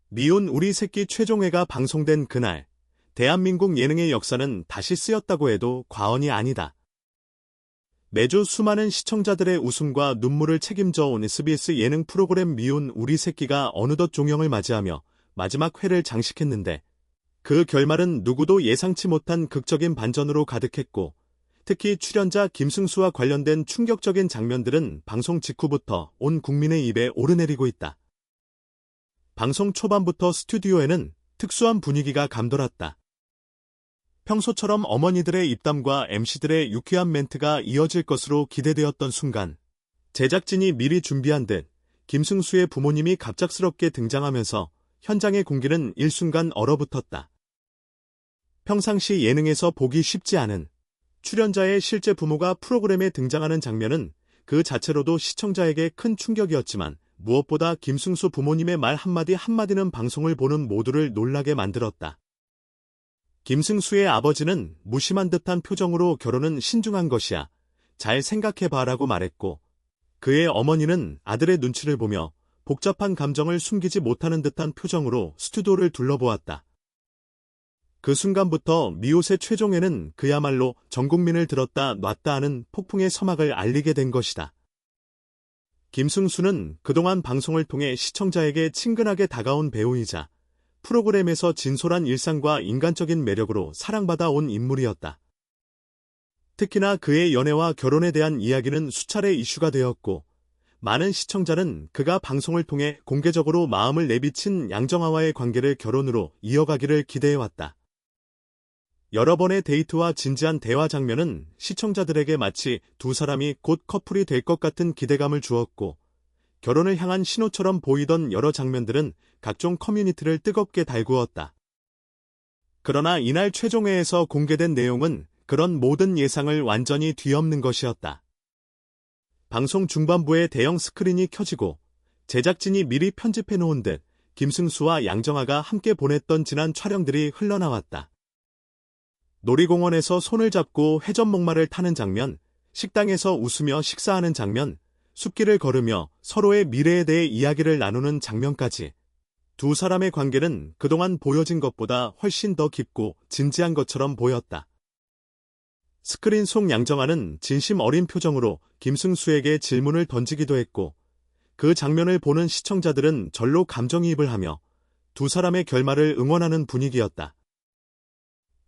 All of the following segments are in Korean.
미운 우리 새끼 최종회가 방송된 그날, 대한민국 예능의 역사는 다시 쓰였다고 해도 과언이 아니다. 매주 수많은 시청자들의 웃음과 눈물을 책임져 온 SBS 예능 프로그램 미운 우리 새끼가 어느덧 종영을 맞이하며 마지막 회를 장식했는데, 그 결말은 누구도 예상치 못한 극적인 반전으로 가득했고, 특히 출연자 김승수와 관련된 충격적인 장면들은 방송 직후부터 온 국민의 입에 오르내리고 있다. 방송 초반부터 스튜디오에는 특수한 분위기가 감돌았다. 평소처럼 어머니들의 입담과 MC들의 유쾌한 멘트가 이어질 것으로 기대되었던 순간, 제작진이 미리 준비한 듯 김승수의 부모님이 갑작스럽게 등장하면서 현장의 공기는 일순간 얼어붙었다. 평상시 예능에서 보기 쉽지 않은 출연자의 실제 부모가 프로그램에 등장하는 장면은 그 자체로도 시청자에게 큰 충격이었지만, 무엇보다 김승수 부모님의 말 한마디 한마디는 방송을 보는 모두를 놀라게 만들었다. 김승수의 아버지는 무심한 듯한 표정으로 결혼은 신중한 것이야. 잘 생각해봐라고 말했고, 그의 어머니는 아들의 눈치를 보며 복잡한 감정을 숨기지 못하는 듯한 표정으로 스튜디오를 둘러보았다. 그 순간부터 미옷의 최종회는 그야말로 전 국민을 들었다 놨다 하는 폭풍의 서막을 알리게 된 것이다. 김승수는 그동안 방송을 통해 시청자에게 친근하게 다가온 배우이자 프로그램에서 진솔한 일상과 인간적인 매력으로 사랑받아 온 인물이었다. 특히나 그의 연애와 결혼에 대한 이야기는 수차례 이슈가 되었고, 많은 시청자는 그가 방송을 통해 공개적으로 마음을 내비친 양정아와의 관계를 결혼으로 이어가기를 기대해왔다. 여러 번의 데이트와 진지한 대화 장면은 시청자들에게 마치 두 사람이 곧 커플이 될 것 같은 기대감을 주었고, 결혼을 향한 신호처럼 보이던 여러 장면들은 각종 커뮤니티를 뜨겁게 달구었다. 그러나 이날 최종회에서 공개된 내용은 그런 모든 예상을 완전히 뒤엎는 것이었다. 방송 중반부에 대형 스크린이 켜지고 제작진이 미리 편집해놓은 듯 김승수와 양정아가 함께 보냈던 지난 촬영들이 흘러나왔다. 놀이공원에서 손을 잡고 회전목마를 타는 장면, 식당에서 웃으며 식사하는 장면, 숲길을 걸으며 서로의 미래에 대해 이야기를 나누는 장면까지, 두 사람의 관계는 그동안 보여진 것보다 훨씬 더 깊고 진지한 것처럼 보였다. 스크린 속 양정아는 진심 어린 표정으로 김승수에게 질문을 던지기도 했고, 그 장면을 보는 시청자들은 절로 감정이입을 하며 두 사람의 결말을 응원하는 분위기였다.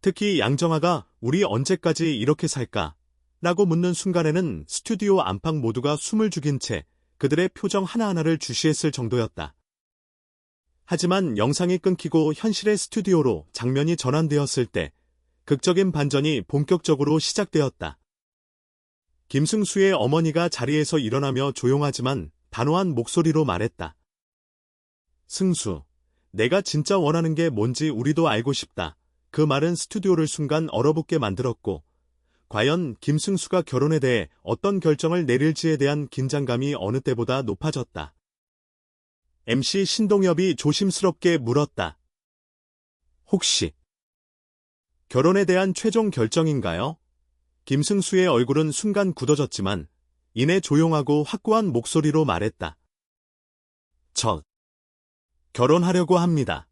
특히 양정아가 "우리 언제까지 이렇게 살까?" 라고 묻는 순간에는 스튜디오 안팎 모두가 숨을 죽인 채 그들의 표정 하나하나를 주시했을 정도였다. 하지만 영상이 끊기고 현실의 스튜디오로 장면이 전환되었을 때 극적인 반전이 본격적으로 시작되었다. 김승수의 어머니가 자리에서 일어나며 조용하지만 단호한 목소리로 말했다. "승수, 내가 진짜 원하는 게 뭔지 우리도 알고 싶다." 그 말은 스튜디오를 순간 얼어붙게 만들었고, 과연 김승수가 결혼에 대해 어떤 결정을 내릴지에 대한 긴장감이 어느 때보다 높아졌다. MC 신동엽이 조심스럽게 물었다. "혹시 결혼에 대한 최종 결정인가요?" 김승수의 얼굴은 순간 굳어졌지만 이내 조용하고 확고한 목소리로 말했다. "저 결혼하려고 합니다."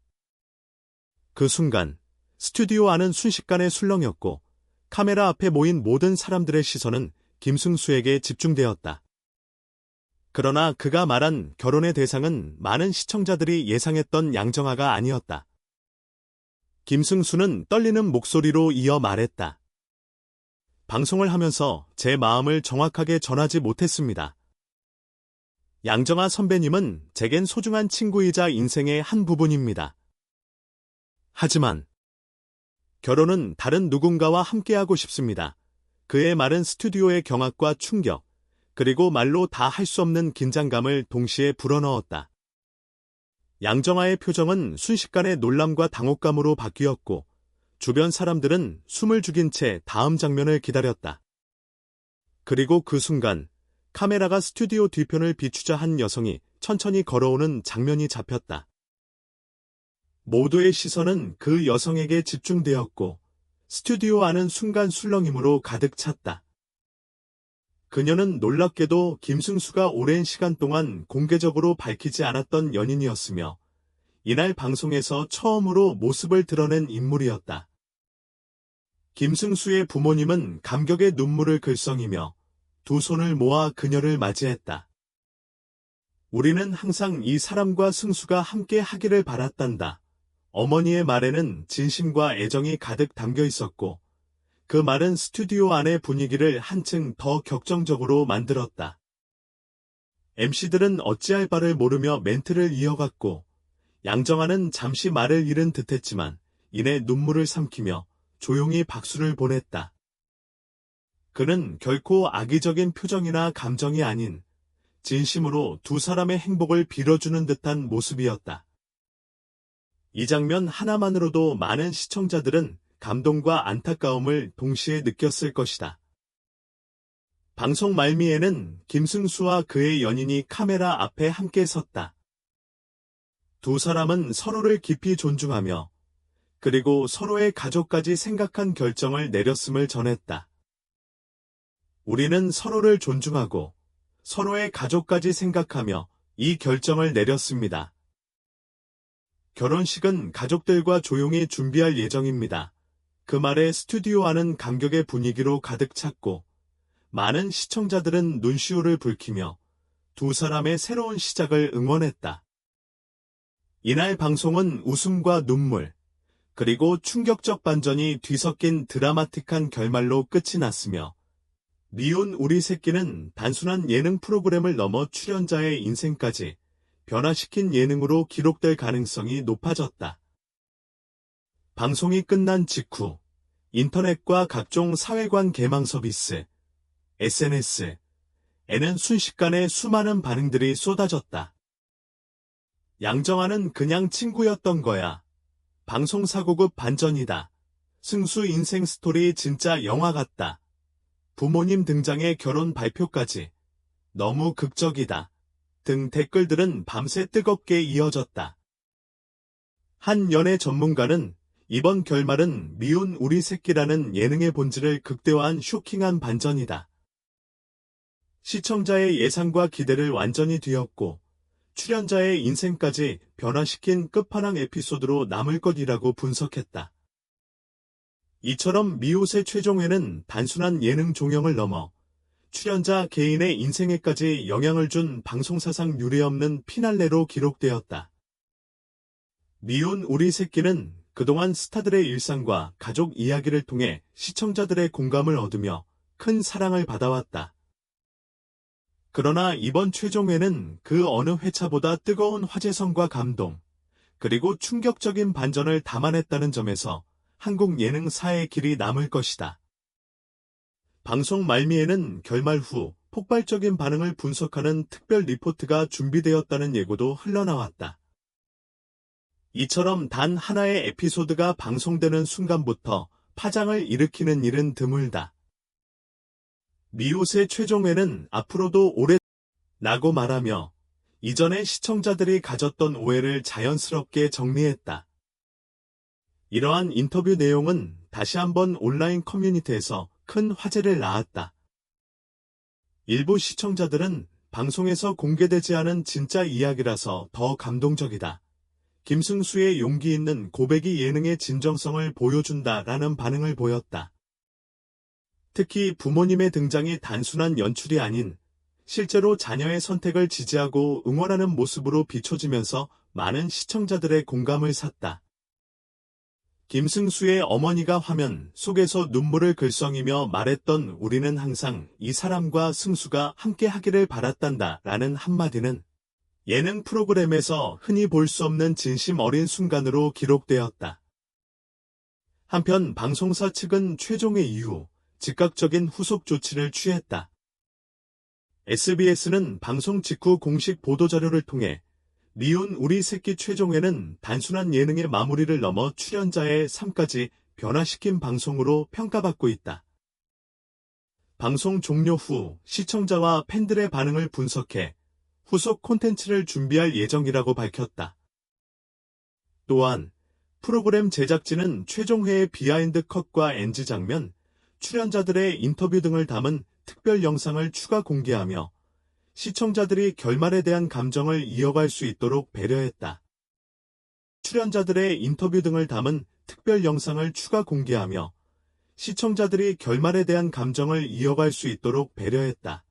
그 순간 스튜디오 안은 순식간에 술렁였고, 카메라 앞에 모인 모든 사람들의 시선은 김승수에게 집중되었다. 그러나 그가 말한 결혼의 대상은 많은 시청자들이 예상했던 양정아가 아니었다. 김승수는 떨리는 목소리로 이어 말했다. "방송을 하면서 제 마음을 정확하게 전하지 못했습니다. 양정아 선배님은 제겐 소중한 친구이자 인생의 한 부분입니다. 하지만 결혼은 다른 누군가와 함께하고 싶습니다." 그의 말은 스튜디오의 경악과 충격, 그리고 말로 다 할 수 없는 긴장감을 동시에 불어넣었다. 양정아의 표정은 순식간에 놀람과 당혹감으로 바뀌었고, 주변 사람들은 숨을 죽인 채 다음 장면을 기다렸다. 그리고 그 순간 카메라가 스튜디오 뒤편을 비추자 한 여성이 천천히 걸어오는 장면이 잡혔다. 모두의 시선은 그 여성에게 집중되었고, 스튜디오 안은 순간 술렁임으로 가득 찼다. 그녀는 놀랍게도 김승수가 오랜 시간 동안 공개적으로 밝히지 않았던 연인이었으며, 이날 방송에서 처음으로 모습을 드러낸 인물이었다. 김승수의 부모님은 감격의 눈물을 글썽이며 두 손을 모아 그녀를 맞이했다. 우리는 항상 이 사람과 승수가 함께 하기를 바랐단다. 어머니의 말에는 진심과 애정이 가득 담겨 있었고 그 말은 스튜디오 안의 분위기를 한층 더 격정적으로 만들었다. MC들은 어찌할 바를 모르며 멘트를 이어갔고 양정환은 잠시 말을 잃은 듯했지만 이내 눈물을 삼키며 조용히 박수를 보냈다. 그는 결코 악의적인 표정이나 감정이 아닌 진심으로 두 사람의 행복을 빌어주는 듯한 모습이었다. 이 장면 하나만으로도 많은 시청자들은 감동과 안타까움을 동시에 느꼈을 것이다. 방송 말미에는 김승수와 그의 연인이 카메라 앞에 함께 섰다. 두 사람은 서로를 깊이 존중하며 그리고 서로의 가족까지 생각한 결정을 내렸음을 전했다. 우리는 서로를 존중하고 서로의 가족까지 생각하며 이 결정을 내렸습니다. 결혼식은 가족들과 조용히 준비할 예정입니다. 그 말에 스튜디오 안은 감격의 분위기로 가득 찼고 많은 시청자들은 눈시울을 붉히며 두 사람의 새로운 시작을 응원했다. 이날 방송은 웃음과 눈물, 그리고 충격적 반전이 뒤섞인 드라마틱한 결말로 끝이 났으며 미운 우리 새끼는 단순한 예능 프로그램을 넘어 출연자의 인생까지 변화시킨 예능으로 기록될 가능성이 높아졌다. 방송이 끝난 직후 인터넷과 각종 사회관 개망 서비스, SNS에는 순식간에 수많은 반응들이 쏟아졌다. 양정환은 그냥 친구였던 거야. 방송사고급 반전이다. 승수 인생 스토리 진짜 영화 같다. 부모님 등장의 결혼 발표까지. 너무 극적이다. 등 댓글들은 밤새 뜨겁게 이어졌다. 한 연애 전문가는 이번 결말은 미운 우리 새끼라는 예능의 본질을 극대화한 쇼킹한 반전이다. 시청자의 예상과 기대를 완전히 뒤엎고 출연자의 인생까지 변화시킨 끝판왕 에피소드로 남을 것이라고 분석했다. 이처럼 미옷의 최종회는 단순한 예능 종영을 넘어 출연자 개인의 인생에까지 영향을 준 방송사상 유례없는 피날레로 기록되었다. 미운 우리 새끼는 그동안 스타들의 일상과 가족 이야기를 통해 시청자들의 공감을 얻으며 큰 사랑을 받아왔다. 그러나 이번 최종회는 그 어느 회차보다 뜨거운 화제성과 감동, 그리고 충격적인 반전을 담아냈다는 점에서 한국 예능사의 길이 남을 것이다. 방송 말미에는 결말 후 폭발적인 반응을 분석하는 특별 리포트가 준비되었다는 예고도 흘러나왔다. 이처럼 단 하나의 에피소드가 방송되는 순간부터 파장을 일으키는 일은 드물다. 미옷의 최종회는 앞으로도 라고 말하며 이전에 시청자들이 가졌던 오해를 자연스럽게 정리했다. 이러한 인터뷰 내용은 다시 한번 온라인 커뮤니티에서 큰 화제를 낳았다. 일부 시청자들은 방송에서 공개되지 않은 진짜 이야기라서 더 감동적이다. 김승수의 용기 있는 고백이 예능의 진정성을 보여준다라는 반응을 보였다. 특히 부모님의 등장이 단순한 연출이 아닌 실제로 자녀의 선택을 지지하고 응원하는 모습으로 비춰지면서 많은 시청자들의 공감을 샀다. 김승수의 어머니가 화면 속에서 눈물을 글썽이며 말했던 우리는 항상 이 사람과 승수가 함께 하기를 바랐단다 라는 한마디는 예능 프로그램에서 흔히 볼 수 없는 진심 어린 순간으로 기록되었다. 한편 방송사 측은 최종회 이후 즉각적인 후속 조치를 취했다. SBS는 방송 직후 공식 보도자료를 통해 미운 우리 새끼 최종회는 단순한 예능의 마무리를 넘어 출연자의 삶까지 변화시킨 방송으로 평가받고 있다. 방송 종료 후 시청자와 팬들의 반응을 분석해 후속 콘텐츠를 준비할 예정이라고 밝혔다. 또한 프로그램 제작진은 최종회의 비하인드 컷과 NG 장면, 출연자들의 인터뷰 등을 담은 특별 영상을 추가 공개하며 시청자들이 결말에 대한 감정을 이어갈 수 있도록 배려했다. 출연자들의 인터뷰 등을 담은 특별 영상을 추가 공개하며 시청자들이 결말에 대한 감정을 이어갈 수 있도록 배려했다.